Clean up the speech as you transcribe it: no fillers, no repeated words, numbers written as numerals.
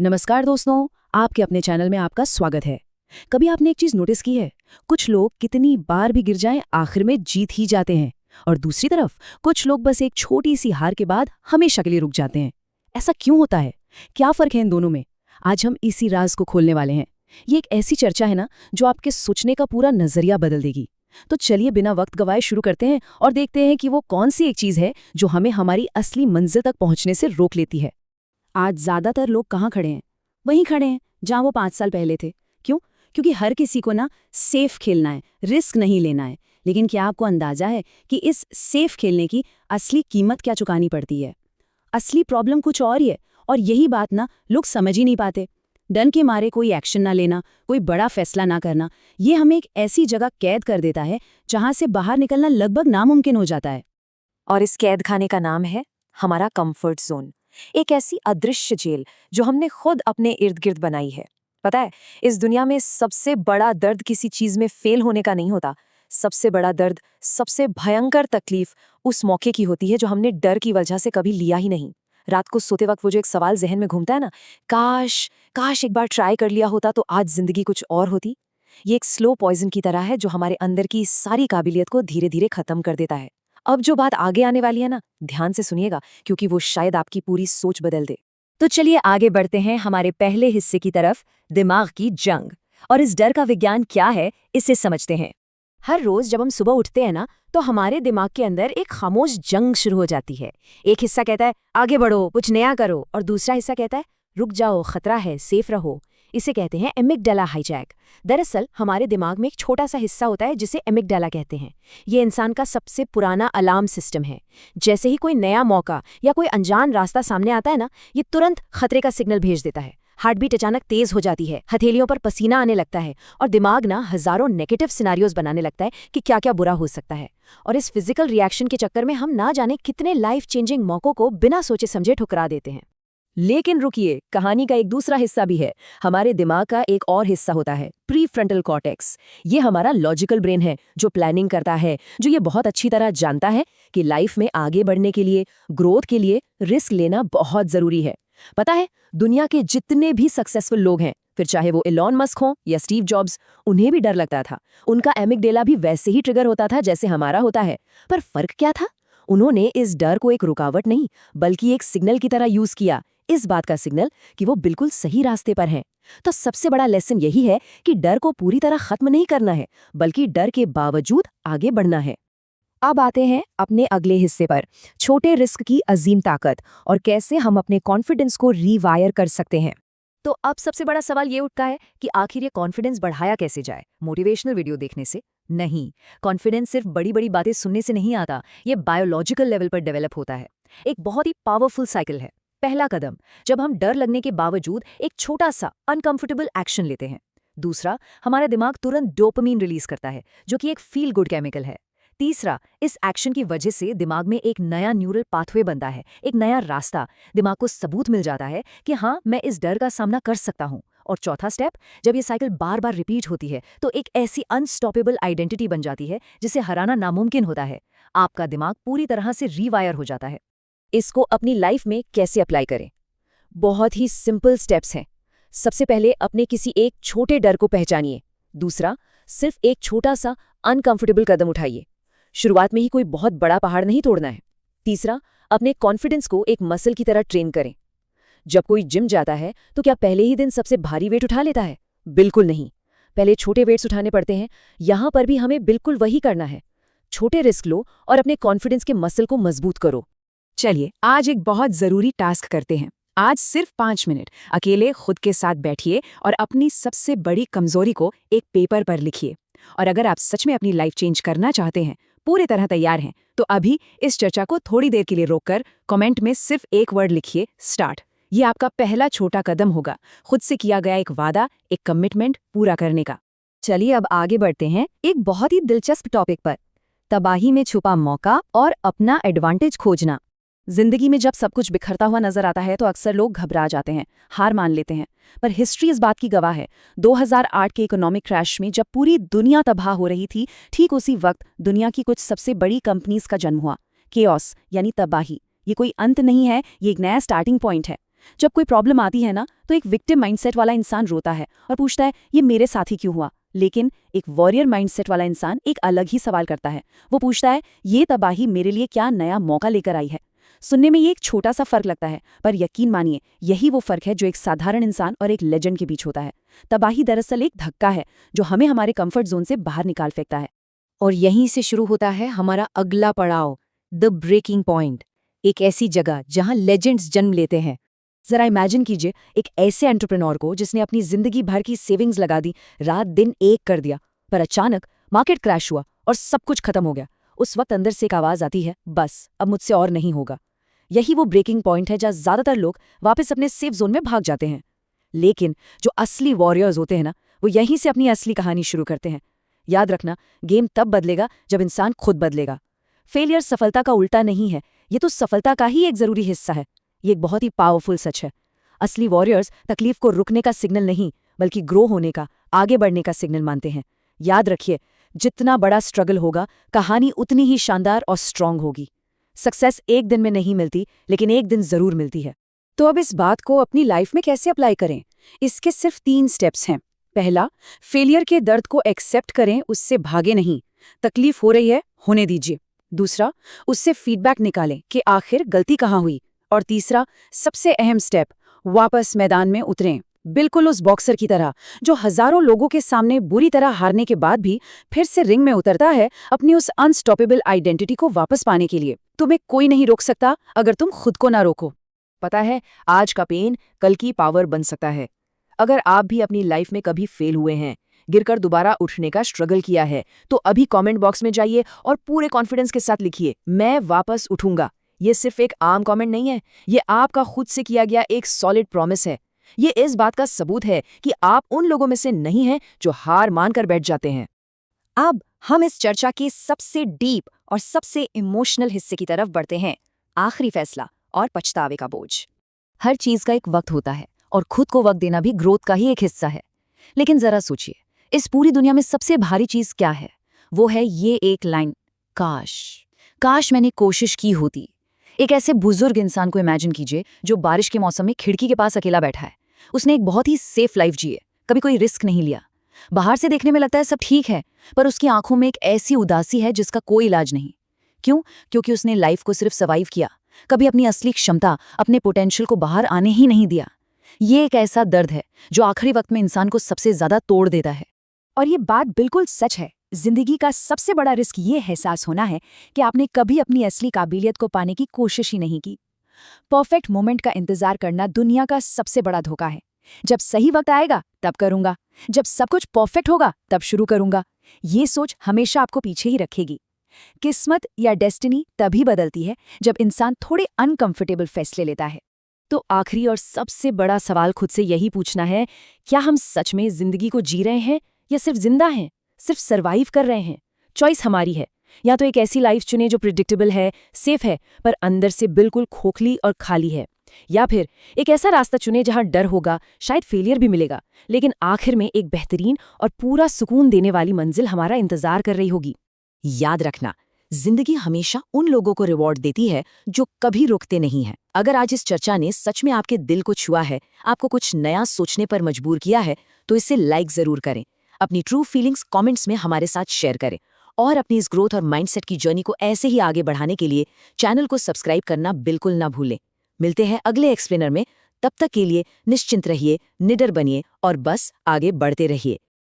नमस्कार दोस्तों, आपके अपने चैनल में आपका स्वागत है। कभी आपने एक चीज नोटिस की है? कुछ लोग कितनी बार भी गिर जाएं आखिर में जीत ही जाते हैं, और दूसरी तरफ कुछ लोग बस एक छोटी सी हार के बाद हमेशा के लिए रुक जाते हैं। ऐसा क्यों होता है? क्या फर्क है इन दोनों में? आज हम इसी राज को खोलने वाले हैं। ये एक ऐसी चर्चा है ना, जो आपके सोचने का पूरा नजरिया बदल देगी। तो चलिए बिना वक्त गवाए शुरू करते हैं और देखते हैं कि वो कौन सी एक चीज है जो हमें हमारी असली मंजिल तक पहुंचने से रोक लेती है। आज ज्यादातर लोग कहाँ खड़े हैं? वहीं खड़े हैं जहां वो 5 साल पहले थे। क्यों? क्योंकि हर किसी को ना सेफ खेलना है, रिस्क नहीं लेना है। लेकिन क्या आपको अंदाजा है कि इस सेफ खेलने की असली कीमत क्या चुकानी पड़ती है? असली प्रॉब्लम कुछ और ही है, और यही बात ना लोग समझ ही नहीं पाते। डर के मारे कोई एक्शन ना लेना, कोई बड़ा फैसला ना करना, ये हमें एक ऐसी जगह कैद कर देता है जहां से बाहर निकलना लगभग नामुमकिन हो जाता है। और इस कैद खाने का नाम है हमारा कंफर्ट जोन। एक ऐसी अदृश्य जेल जो हमने खुद अपने इर्द गिर्द बनाई है। पता है, इस दुनिया में सबसे बड़ा दर्द किसी चीज में फेल होने का नहीं होता। सबसे बड़ा दर्द, सबसे भयंकर तकलीफ उस मौके की होती है जो हमने डर की वजह से कभी लिया ही नहीं। रात को सोते वक्त वो जो एक सवाल जहन में घूमता है ना, काश काश एक बार ट्राई कर लिया होता तो आज जिंदगी कुछ और होती। ये एक स्लो पॉइजन की तरह है जो हमारे अंदर की सारी काबिलियत को धीरे धीरे खत्म कर देता है। अब जो बात आगे आने वाली है ना, ध्यान से सुनिएगा, क्योंकि वो शायद आपकी पूरी सोच बदल दे। तो चलिए आगे बढ़ते हैं हमारे पहले हिस्से की तरफ, दिमाग की जंग। और इस डर का विज्ञान क्या है, इसे समझते हैं। हर रोज जब हम सुबह उठते हैं ना, तो हमारे दिमाग के अंदर एक खामोश जंग शुरू हो जाती है। एक हिस्सा कहता है आगे बढ़ो, कुछ नया करो, और दूसरा हिस्सा कहता है रुक जाओ, खतरा है, सेफ रहो। इसे कहते हैं एमिगडाला हाईजैक। दरअसल हमारे दिमाग में एक छोटा सा हिस्सा होता है जिसे एमिगडाला कहते हैं। ये इंसान का सबसे पुराना अलार्म सिस्टम है। जैसे ही कोई नया मौका या कोई अनजान रास्ता सामने आता है ना, ये तुरंत खतरे का सिग्नल भेज देता है। हार्ट बीट अचानक तेज हो जाती है, हथेलियों पर पसीना आने लगता है, और दिमाग ना हजारों नेगेटिव सिनारियोज बनाने लगता है कि क्या क्या बुरा हो सकता है। और इस फिजिकल रिएक्शन के चक्कर में हम ना जाने कितने लाइफ चेंजिंग मौकों को बिना सोचे समझे ठुकरा देते हैं। लेकिन रुकिए, कहानी का एक दूसरा हिस्सा भी है। हमारे दिमाग का एक और हिस्सा होता है प्रीफ्रंटल कॉर्टेक्स। ये हमारा लॉजिकल ब्रेन है जो प्लानिंग करता है, जो ये बहुत अच्छी तरह जानता है कि लाइफ में आगे बढ़ने के लिए, ग्रोथ के लिए रिस्क लेना बहुत जरूरी है। पता है, दुनिया के जितने भी सक्सेसफुल लोग हैं, फिर चाहे वो एलॉन मस्क हो या स्टीव जॉब्स, उन्हें भी डर लगता था। उनका एमिगडाला भी वैसे ही ट्रिगर होता था जैसे हमारा होता है। पर फर्क क्या था? उन्होंने इस डर को एक रुकावट नहीं, बल्कि एक सिग्नल की तरह यूज किया। इस बात का सिग्नल कि वो बिल्कुल सही रास्ते पर हैं। तो सबसे बड़ा लेसन यही है कि डर को पूरी तरह खत्म नहीं करना है, बल्कि डर के बावजूद आगे बढ़ना है। अब आते हैं अपने अगले हिस्से पर, छोटे रिस्क की अजीम ताकत और कैसे हम अपने कॉन्फिडेंस को रीवायर कर सकते हैं। तो अब सबसे बड़ा सवाल ये उठता है कि आखिर ये कॉन्फिडेंस बढ़ाया कैसे जाए? मोटिवेशनल वीडियो देखने से नहीं। कॉन्फिडेंस सिर्फ बड़ी बड़ी बातें सुनने से नहीं आता, ये बायोलॉजिकल लेवल पर डेवलप होता है। एक बहुत ही पावरफुल साइकिल है। पहला कदम, जब हम डर लगने के बावजूद एक छोटा सा अनकंफर्टेबल एक्शन लेते हैं। दूसरा, हमारा दिमाग तुरंत डोपामीन रिलीज करता है, जो कि एक फील गुड केमिकल है। तीसरा, इस एक्शन की वजह से दिमाग में एक नया न्यूरल पाथवे बनता है, एक नया रास्ता। दिमाग को सबूत मिल जाता है कि हाँ, मैं इस डर का सामना कर सकता हूँ। और चौथा स्टेप, जब ये साइकिल बार बार रिपीट होती है, तो एक ऐसी अनस्टॉपेबल आइडेंटिटी बन जाती है जिसे हराना नामुमकिन होता है। आपका दिमाग पूरी तरह से रीवायर हो जाता है। इसको अपनी लाइफ में कैसे अप्लाई करें? बहुत ही सिंपल स्टेप्स हैं। सबसे पहले अपने किसी एक छोटे डर को पहचानिए। दूसरा, सिर्फ एक छोटा सा अनकंफर्टेबल कदम उठाइए। शुरुआत में ही कोई बहुत बड़ा पहाड़ नहीं तोड़ना है। तीसरा, अपने कॉन्फिडेंस को एक मसल की तरह ट्रेन करें। जब कोई जिम जाता है तो क्या पहले ही दिन सबसे भारी वेट उठा लेता है? बिल्कुल नहीं। पहले छोटे वेट्स उठाने पड़ते हैं। यहां पर भी हमें बिल्कुल वही करना है। छोटे रिस्क लो और अपने कॉन्फिडेंस के मसल को मजबूत करो। चलिए आज एक बहुत जरूरी टास्क करते हैं। आज सिर्फ 5 मिनट अकेले खुद के साथ बैठिए और अपनी सबसे बड़ी कमजोरी को एक पेपर पर लिखिए। और अगर आप सच में अपनी लाइफ चेंज करना चाहते हैं, पूरे तरह तैयार हैं, तो अभी इस चर्चा को थोड़ी देर के लिए रोककर कमेंट में सिर्फ एक वर्ड लिखिए, स्टार्ट। ये आपका पहला छोटा कदम होगा, खुद से किया गया एक वादा, एक कमिटमेंट पूरा करने का। चलिए अब आगे बढ़ते हैं एक बहुत ही दिलचस्प टॉपिक पर, तबाही में छुपा मौका और अपना एडवांटेज खोजना। जिंदगी में जब सब कुछ बिखरता हुआ नजर आता है तो अक्सर लोग घबरा जाते हैं, हार मान लेते हैं। पर हिस्ट्री इस बात की गवाह है। 2008 के इकोनॉमिक क्रैश में जब पूरी दुनिया तबाह हो रही थी, ठीक उसी वक्त दुनिया की कुछ सबसे बड़ी कंपनीज का जन्म हुआ। केओस यानी तबाही, ये कोई अंत नहीं है, ये एक नया स्टार्टिंग पॉइंट है। जब कोई प्रॉब्लम आती है ना, तो एक विक्टिम माइंडसेट वाला इंसान रोता है और पूछता है ये मेरे साथ ही क्यों हुआ। लेकिन एक वॉरियर माइंडसेट वाला इंसान एक अलग ही सवाल करता है। वो पूछता है ये तबाही मेरे लिए क्या नया मौका लेकर आई है। सुनने में ये एक छोटा सा फर्क लगता है, पर यकीन मानिए यही वो फर्क है जो एक साधारण इंसान और एक लेजेंड के बीच होता है। तबाही दरअसल एक धक्का है जो हमें हमारे कंफर्ट जोन से बाहर निकाल फेंकता है। और यहीं से शुरू होता है हमारा अगला पड़ाव, द ब्रेकिंग पॉइंट। एक ऐसी जगह जहां लेजेंड्स जन्म लेते हैं। जरा इमेजिन कीजिए एक ऐसे एंटरप्रेन्योर को जिसने अपनी जिंदगी भर की सेविंग्स लगा दी, रात दिन एक कर दिया, पर अचानक मार्केट क्रैश हुआ और सब कुछ खत्म हो गया। उस वक्त अंदर से एक आवाज आती है, बस अब मुझसे और नहीं होगा। यही वो ब्रेकिंग पॉइंट है जहां ज्यादातर लोग वापस अपने सेफ जोन में भाग जाते हैं। लेकिन जो असली वॉरियर्स होते हैं ना, वो यहीं से अपनी असली कहानी शुरू करते हैं। याद रखना, गेम तब बदलेगा जब इंसान खुद बदलेगा। फेलियर सफलता का उल्टा नहीं है, ये तो सफलता का ही एक जरूरी हिस्सा है। ये एक बहुत ही पावरफुल सच है। असली वॉरियर्स तकलीफ को रुकने का सिग्नल नहीं, बल्कि ग्रो होने का, आगे बढ़ने का सिग्नल मानते हैं। याद रखिए, जितना बड़ा स्ट्रगल होगा, कहानी उतनी ही शानदार और स्ट्रांग होगी। सक्सेस एक दिन में नहीं मिलती, लेकिन एक दिन जरूर मिलती है। तो अब इस बात को अपनी लाइफ में कैसे अप्लाई करें? इसके सिर्फ 3 स्टेप्स हैं। पहला, फेलियर के दर्द को एक्सेप्ट करें, उससे भागे नहीं। तकलीफ हो रही है, होने दीजिए। दूसरा, उससे फीडबैक निकालें कि आखिर गलती कहाँ हुई। और तीसरा, सबसे अहम स्टेप, वापस मैदान में उतरें। बिल्कुल उस बॉक्सर की तरह जो हजारों लोगों के सामने बुरी तरह हारने के बाद भी फिर से रिंग में उतरता है, अपनी उस अनस्टॉपेबल आइडेंटिटी को वापस पाने के लिए। तुम्हें कोई नहीं रोक सकता अगर तुम खुद को ना रोको। पता है, आज का पेन कल की पावर बन सकता है। अगर आप भी अपनी लाइफ में कभी फेल हुए हैं, गिरकर दोबारा उठने का स्ट्रगल किया है, तो अभी कमेंट बॉक्स में जाइए और पूरे कॉन्फिडेंस के साथ लिखिए, मैं वापस उठूंगा। ये सिर्फ एक आम कमेंट नहीं है, ये आपका खुद से किया गया एक सॉलिड प्रॉमिस है। ये इस बात का सबूत है कि आप उन लोगों में से नहीं हैं जो हार मानकर बैठ जाते हैं। अब हम इस चर्चा के सबसे डीप और सबसे इमोशनल हिस्से की तरफ बढ़ते हैं, आखिरी फैसला और पछतावे का बोझ। हर चीज का एक वक्त होता है और खुद को वक्त देना भी ग्रोथ का ही एक हिस्सा है। लेकिन जरा सोचिए, इस पूरी दुनिया में सबसे भारी चीज क्या है? वो है ये एक लाइन, काश मैंने कोशिश की होती। एक ऐसे बुजुर्ग इंसान को इमेजिन कीजिए जो बारिश के मौसम में खिड़की के पास अकेला बैठा है। उसने एक बहुत ही सेफ लाइफ जी है, कभी कोई रिस्क नहीं लिया। बाहर से देखने में लगता है सब ठीक है, पर उसकी आंखों में एक ऐसी उदासी है जिसका कोई इलाज नहीं। क्यों? क्योंकि उसने लाइफ को सिर्फ सर्वाइव किया, कभी अपनी असली क्षमता, अपने पोटेंशियल को बाहर आने ही नहीं दिया। ये एक ऐसा दर्द है जो आखिरी वक्त में इंसान को सबसे ज्यादा तोड़ देता है। और ये बात बिल्कुल सच है। जिंदगी का सबसे बड़ा रिस्क ये एहसास होना है कि आपने कभी अपनी असली काबिलियत को पाने की कोशिश ही नहीं की। परफेक्ट मोमेंट का इंतजार करना दुनिया का सबसे बड़ा धोखा है। जब सही वक्त आएगा तब करूंगा, जब सब कुछ परफेक्ट होगा तब शुरू करूंगा, ये सोच हमेशा आपको पीछे ही रखेगी। किस्मत या डेस्टिनी तभी बदलती है जब इंसान थोड़े अनकंफर्टेबल फैसले लेता है। तो आखिरी और सबसे बड़ा सवाल खुद से यही पूछना है, क्या हम सच में जिंदगी को जी रहे हैं या सिर्फ जिंदा हैं, सिर्फ सरवाइव कर रहे हैं? चॉइस हमारी है। या तो एक ऐसी लाइफ चुने जो प्रिडिक्टेबल है, सेफ है, पर अंदर से बिल्कुल खोखली और खाली है, या फिर एक ऐसा रास्ता चुने जहां डर होगा, शायद फेलियर भी मिलेगा, लेकिन आखिर में एक बेहतरीन और पूरा सुकून देने वाली मंजिल हमारा इंतजार कर रही होगी। याद रखना, जिंदगी हमेशा उन लोगों को रिवॉर्ड देती है जो कभी रुकते नहीं हैं। अगर आज इस चर्चा ने सच में आपके दिल को छुआ है, आपको कुछ नया सोचने पर मजबूर किया है, तो इसे लाइक जरूर करें। अपनी ट्रू फीलिंग्स कमेंट्स में हमारे साथ शेयर करें और अपनी इस ग्रोथ और माइंडसेट की जर्नी को ऐसे ही आगे बढ़ाने के लिए चैनल को सब्सक्राइब करना बिल्कुल ना भूलें। मिलते हैं अगले एक्सप्लेनर में। तब तक के लिए निश्चिंत रहिए, निडर बनिए और बस आगे बढ़ते रहिए।